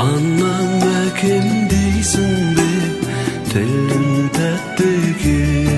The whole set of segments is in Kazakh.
Anlam kim değilsin be, telin tette ki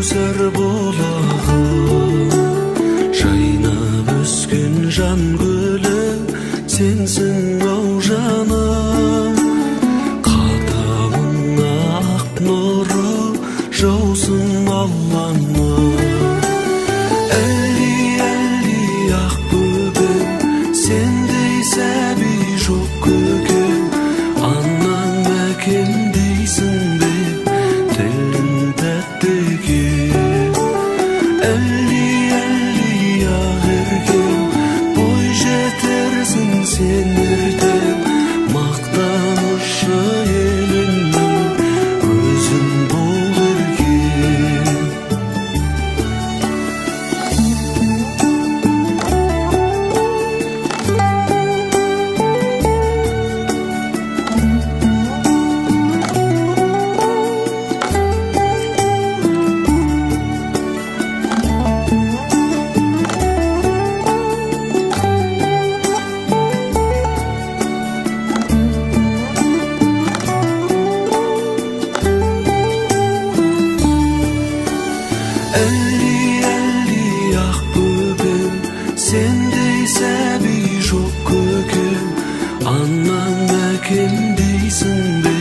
Каусар булағым, жайнап өскен жан гүлі сенсің ау жаным. Қадамыңа ақ нұры жаусын Алланың. Әлі ақ бөбем, сендей сәби жоқ көкем. Анам мәкем дейсің бе, тілің тәтті екен. Әлі ақ еркем, бой жетерсің сен ертең. Мақтанышы елімнің өзің бол еркем. Әлі ақ бөбем, сендей сәби жоқ көкем. Анам мәкем дейсің бе,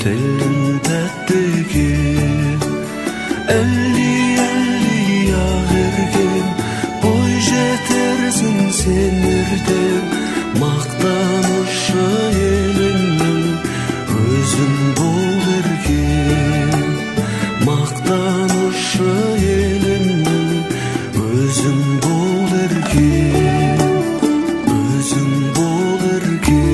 тілің тәтті екен. Әлі ақ еркем, бой жетерсің сен ертең. Мақтанышы елімнің өзің бол еркем. Мақтанышы елімнің өзің бол еркем. Өзің бол еркем.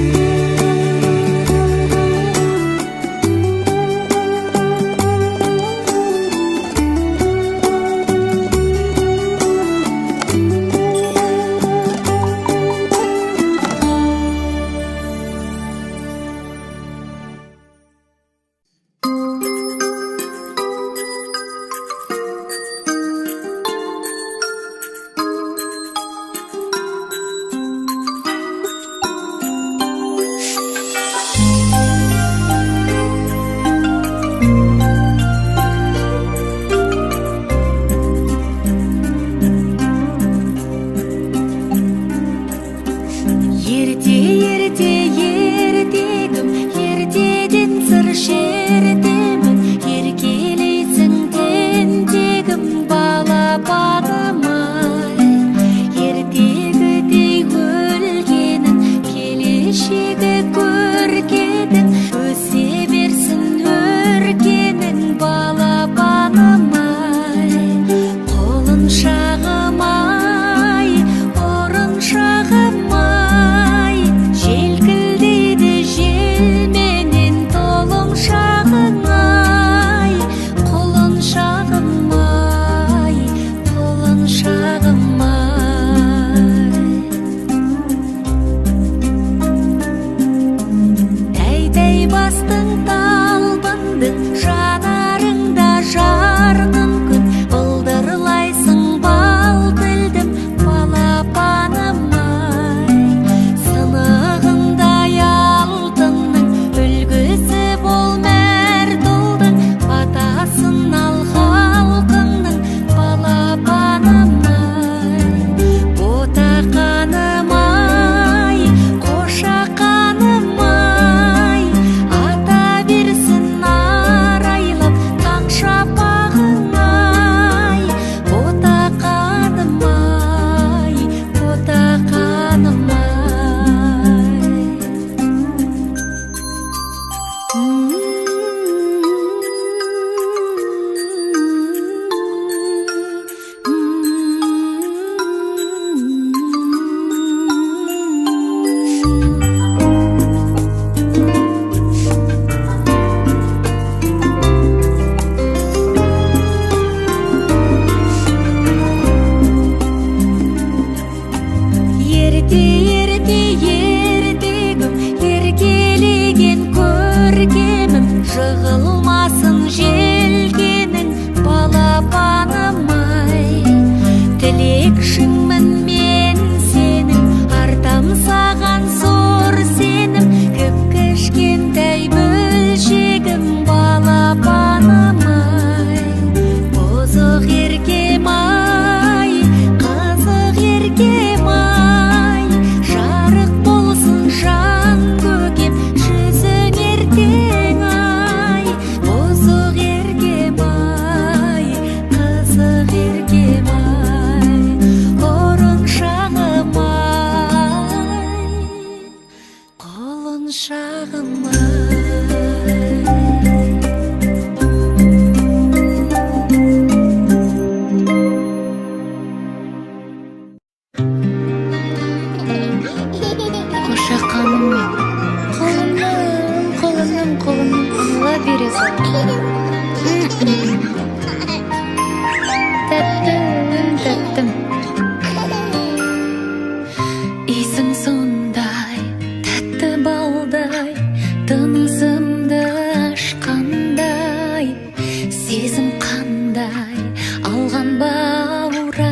сезім қандай алған баурай.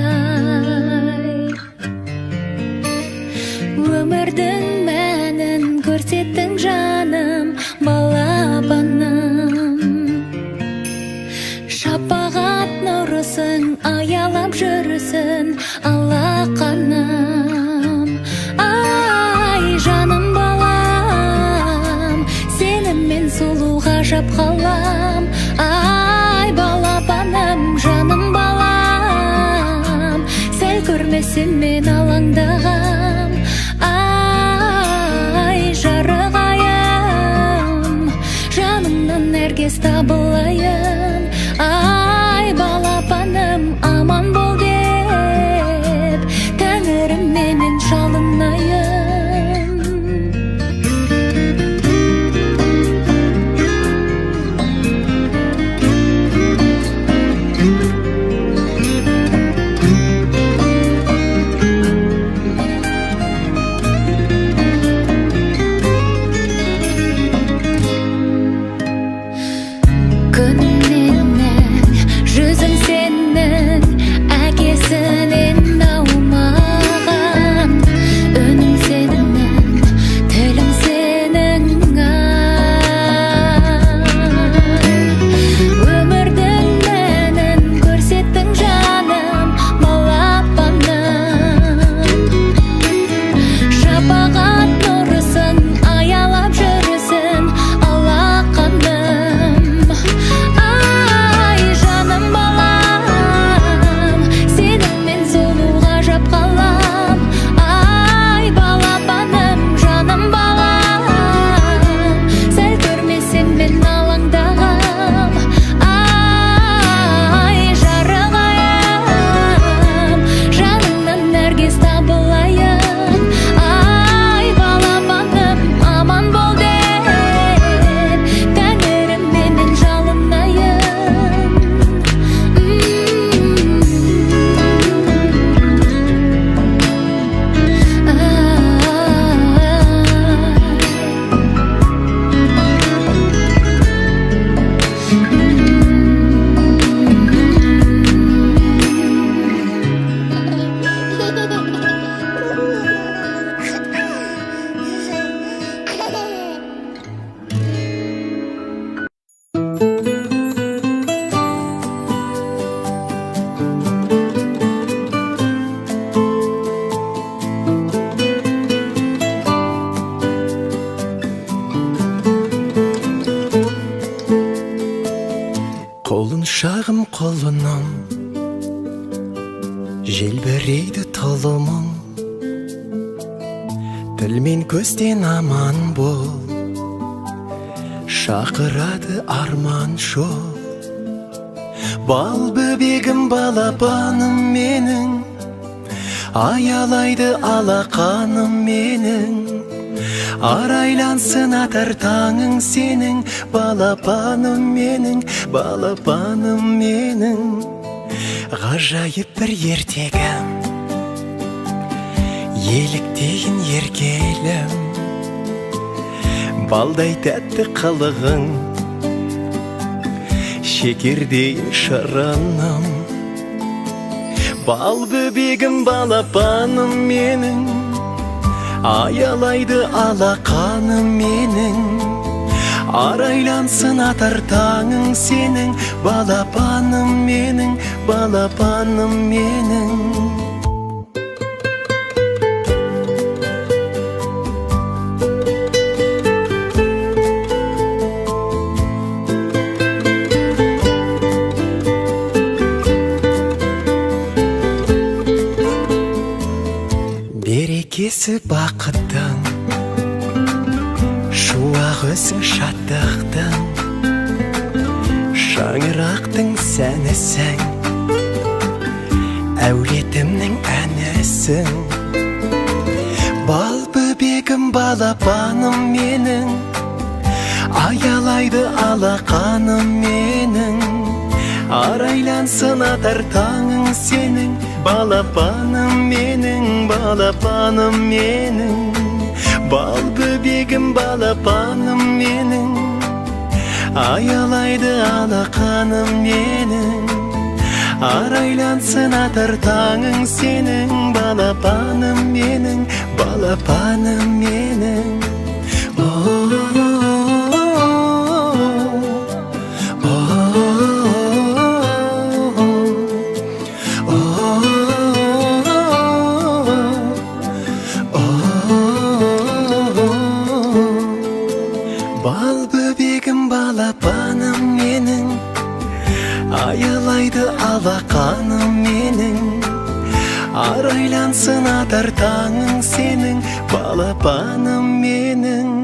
Өмірдің мәнін көрсеттің жаным, балапаным. Шапағат нұрысың, аялап жүрісің, алақаным. Ай, жаным балам, сеніммен сұлу ғажап қалам. Ай, балапаным, жаным балам, сәл көрмесем мен алаңдағам. Ай, жарық айым, жанымнан нәркес табылайын. Ай, балапаным, аман бол деп тәңірім менен жалынайын. Қолын шағым қолынан желбірейді тұлымың, тіл мен көзден аман бол, шақырады арман жол. Бал бөбегім, балапаным менің, аялайды алақаным менің. Арайлансын атар таңың сенің, балапаным менің, балапаным менің. Ғажайып бір ертегім, еліктейін еркелім, балдай тәтті қылығың, шекердейін шырыным. Бал бөбегім, балапаным менің, аялайды алақаным менің. Арайлансын атар таңың сенің, балапаным менің, балапаным менің. Берекесі бақыттың, шуақ өзі шаттықтың, шаңырақтың сәнісің, әулетімнің әнісің. Бал бөбегім, балапаным менің, аялайды алақаным менің. Арайлансын атар таңың сенің, балапаным менің, балапаным менің. Бал бөбегім, балапаным менің, аялайды алақаным менің, арайлансын атар таңың сенің, балапаным менің, балапаным менің. Бал бөбегім балапаным менің, аялайды алақаным менің, арайлансын атар таңың сенің, балапаным менің,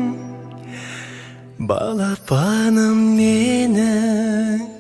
балапаным менің.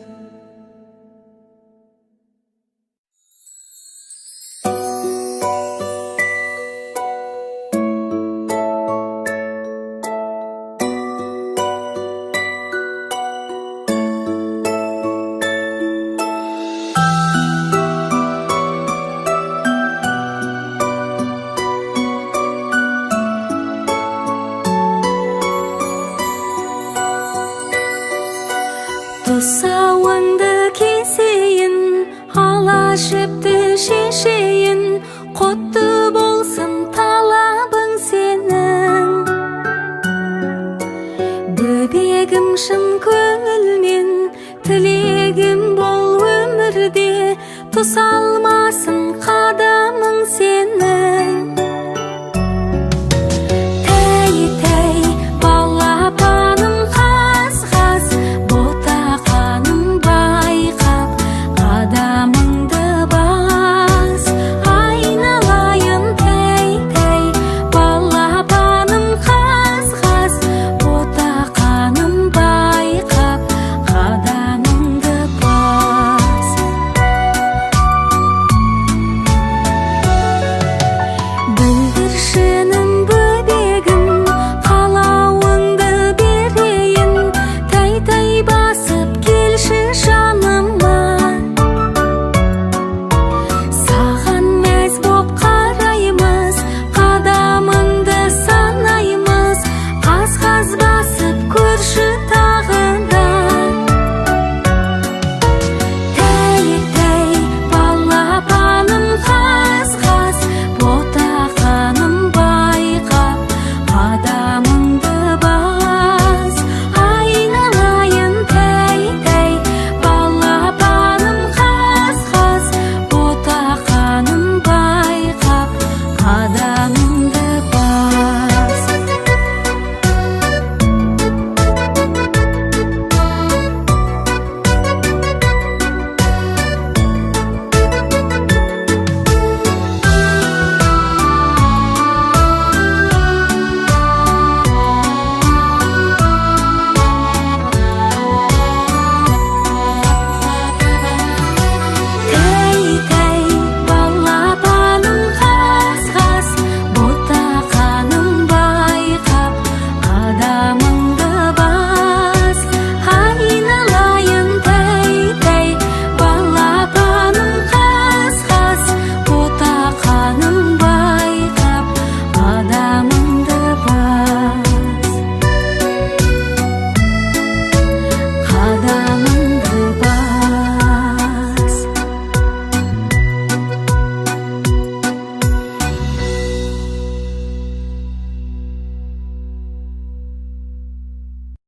Тұсауыңды кесейін, ала жіпті шешейін, құтты болсын талабың сенің. Бөбегім шын көңілмен, тілегім бол өмірде, тұсалмасын қадамың сенің.